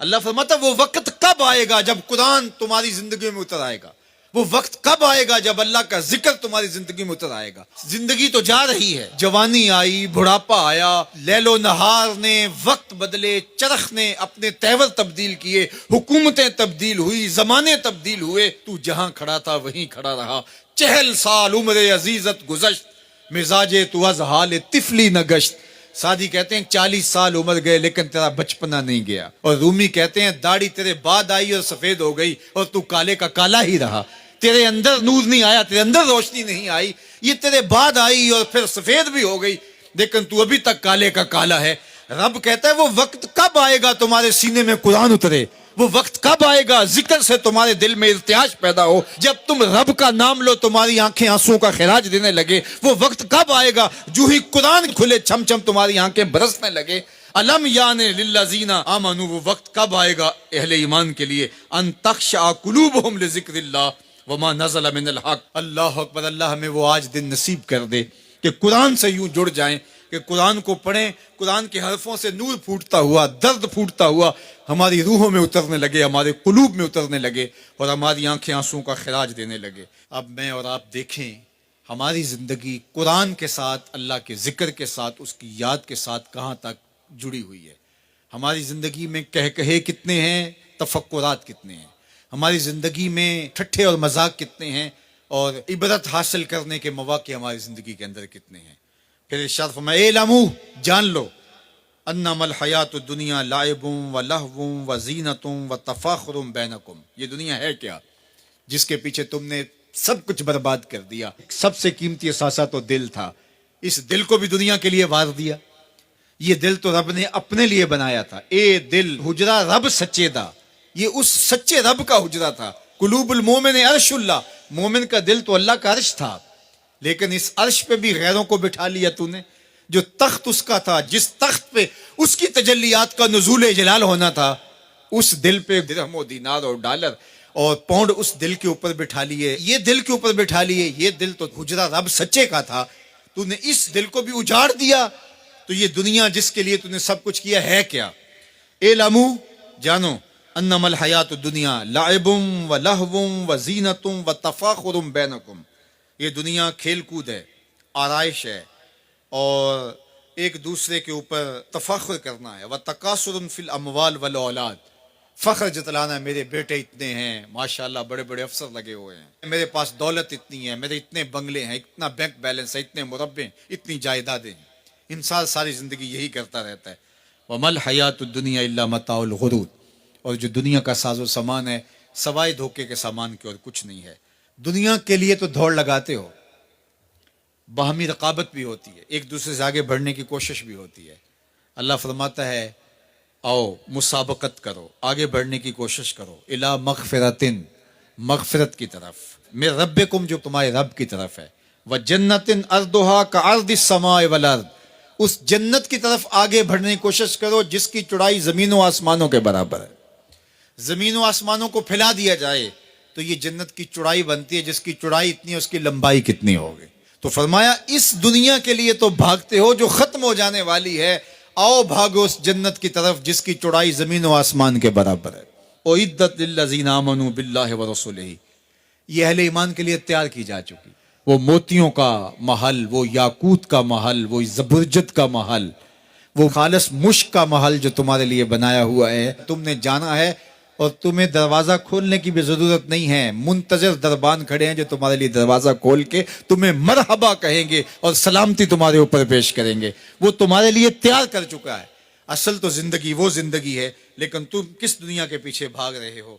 اللہ فرماتا وہ وقت کب آئے گا جب قرآن تمہاری زندگی میں اتر آئے گا، وہ وقت کب آئے گا جب اللہ کا ذکر تمہاری زندگی میں اتر آئے گا۔ زندگی تو جا رہی ہے، جوانی آئی، بڑھاپا آیا، لیل و نہار نے وقت بدلے، چرخ نے اپنے تیور تبدیل کیے، حکومتیں تبدیل ہوئی، زمانے تبدیل ہوئے، تو جہاں کھڑا تھا وہیں کھڑا رہا۔ 40 سال عمر عزیزت گزشت، مزاج تو از حال طفلی نہ گشت۔ سعدی کہتے ہیں 40 سال عمر گئے لیکن تیرا بچپنا نہیں گیا، اور رومی کہتے ہیں داڑھی تیرے بعد آئی اور سفید ہو گئی اور تو کالے کا کالا ہی رہا۔ تیرے اندر نور نہیں آیا، تیرے اندر روشنی نہیں آئی، یہ تیرے بعد آئی اور پھر سفید بھی ہو گئی لیکن تو ابھی تک کالے کا کالا ہے۔ رب کہتا ہے وہ وقت کب آئے گا تمہارے سینے میں قرآن اترے، وہ وقت کب آئے گا ذکر سے تمہارے دل میں ارتعاش پیدا ہو، جب تم رب کا نام لو تمہاری آنکھیں آنسوں کا خراج دینے لگے۔ وہ وقت کب آئے گا جو ہی قرآن کھلے چھم چھم تمہاری آنکھیں برسنے لگے۔ علم یان للذین آمنوا، وہ وقت کب آئے گا اہل ایمان کے لیے، ان تخشع قلوبہم لذکر اللہ وما نزل من الحق۔ اللہ اکبر، اللہ ہمیں وہ آج دن نصیب کر دے کہ قرآن سے یوں جڑ جائیں کہ قرآن کو پڑھیں، قرآن کے حرفوں سے نور پھوٹتا ہوا، درد پھوٹتا ہوا ہماری روحوں میں اترنے لگے، ہمارے قلوب میں اترنے لگے اور ہماری آنکھیں آنسوں کا خراج دینے لگے۔ اب میں اور آپ دیکھیں ہماری زندگی قرآن کے ساتھ، اللہ کے ذکر کے ساتھ، اس کی یاد کے ساتھ کہاں تک جڑی ہوئی ہے۔ ہماری زندگی میں کہے کتنے ہیں، تفکرات کتنے ہیں، ہماری زندگی میں ٹھٹھے اور مذاق کتنے ہیں، اور عبرت حاصل کرنے کے مواقع ہماری زندگی کے اندر کتنے ہیں۔ پھر ارشاد فرمایا اعلموا، جان لو، انما الحیات الدنیا لعب و لہو و زینت و تفاخر بینکم، یہ دنیا ہے کیا جس کے پیچھے تم نے سب کچھ برباد کر دیا۔ سب سے قیمتی اثاثہ تو دل تھا، اس دل کو بھی دنیا کے لیے وار دیا۔ یہ دل تو رب نے اپنے لیے بنایا تھا، اے دل حجرہ رب سچے دا، یہ اس سچے رب کا حجرہ تھا۔ قلوب المومن عرش اللہ، مومن کا دل تو اللہ کا عرش تھا، لیکن اس عرش پہ بھی غیروں کو بٹھا لیا تو نے۔ جو تخت اس کا تھا، جس تخت پہ اس کی تجلیات کا نزول جلال ہونا تھا، اس دل پہ درہم و دینار اور ڈالر اور پاؤنڈ اس دل کے اوپر بٹھا لیے، یہ دل کے اوپر بٹھا لیے۔ یہ دل تو حجرہ رب سچے کا تھا، تو نے اس دل کو بھی اجاڑ دیا، تو یہ دنیا جس کے لیے تو نے سب کچھ کیا ہے کیا۔ اعلموا، جانو، انما الحیات الدنیا لعب و لہو و زینت و تفاخر بینکم، یہ دنیا کھیل کود ہے، آرائش ہے، اور ایک دوسرے کے اوپر تفاخر کرنا ہے۔ وَتَكَاثُرٌ فِي الْأَمْوَالِ وَالْأَوْلَادِ، فخر جتلانا، میرے بیٹے اتنے ہیں، ماشاءاللہ بڑے بڑے افسر لگے ہوئے ہیں، میرے پاس دولت اتنی ہے، میرے اتنے بنگلے ہیں، اتنا بینک بیلنس ہے، اتنے مربع، اتنی جائیدادیں ہیں۔ انسان ساری زندگی یہی کرتا رہتا ہے۔ وَمَا الْحَيَاةُ الدُّنْيَا إِلَّا مَتَاعُ الْغُرُورِ، اور جو دنیا کا ساز و سامان ہے سوائے دھوکے کے سامان کے اور کچھ نہیں ہے۔ دنیا کے لیے تو دوڑ لگاتے ہو، باہمی رقابت بھی ہوتی ہے، ایک دوسرے سے آگے بڑھنے کی کوشش بھی ہوتی ہے۔ اللہ فرماتا ہے آؤ مسابقت کرو، آگے بڑھنے کی کوشش کرو، الی مغفرتن، مغفرت کی طرف، من ربکم، جو تمہارے رب کی طرف ہے، وجنتن ارضھا کعرض السماء والارض، اس جنت کی طرف آگے بڑھنے کی کوشش کرو جس کی چوڑائی زمین و آسمانوں کے برابر ہے۔ زمین و آسمانوں کو پھیلا دیا جائے تو یہ جنت کی چوڑائی بنتی ہے، جس کی چوڑائی اتنی ہے اس کی لمبائی کتنی ہوگی۔ تو فرمایا اس دنیا کے لیے تو بھاگتے ہو جو ختم ہو جانے والی ہے، آؤ بھاگو اس جنت کی طرف جس کی چوڑائی زمین و آسمان کے برابر ہے۔ اعدت للذین آمنوا باللہ ورسولہ، یہ اہل ایمان کے لیے تیار کی جا چکی، وہ موتیوں کا محل، وہ یاقوت کا محل، وہ زبرجد کا محل، وہ خالص مشک کا محل جو تمہارے لیے بنایا ہوا ہے، تم نے جانا ہے، اور تمہیں دروازہ کھولنے کی بھی ضرورت نہیں ہے، منتظر دربان کھڑے ہیں جو تمہارے لیے دروازہ کھول کے تمہیں مرحبا کہیں گے اور سلامتی تمہارے اوپر پیش کریں گے۔ وہ تمہارے لیے تیار کر چکا ہے۔ اصل تو زندگی وہ زندگی ہے، لیکن تم کس دنیا کے پیچھے بھاگ رہے ہو؟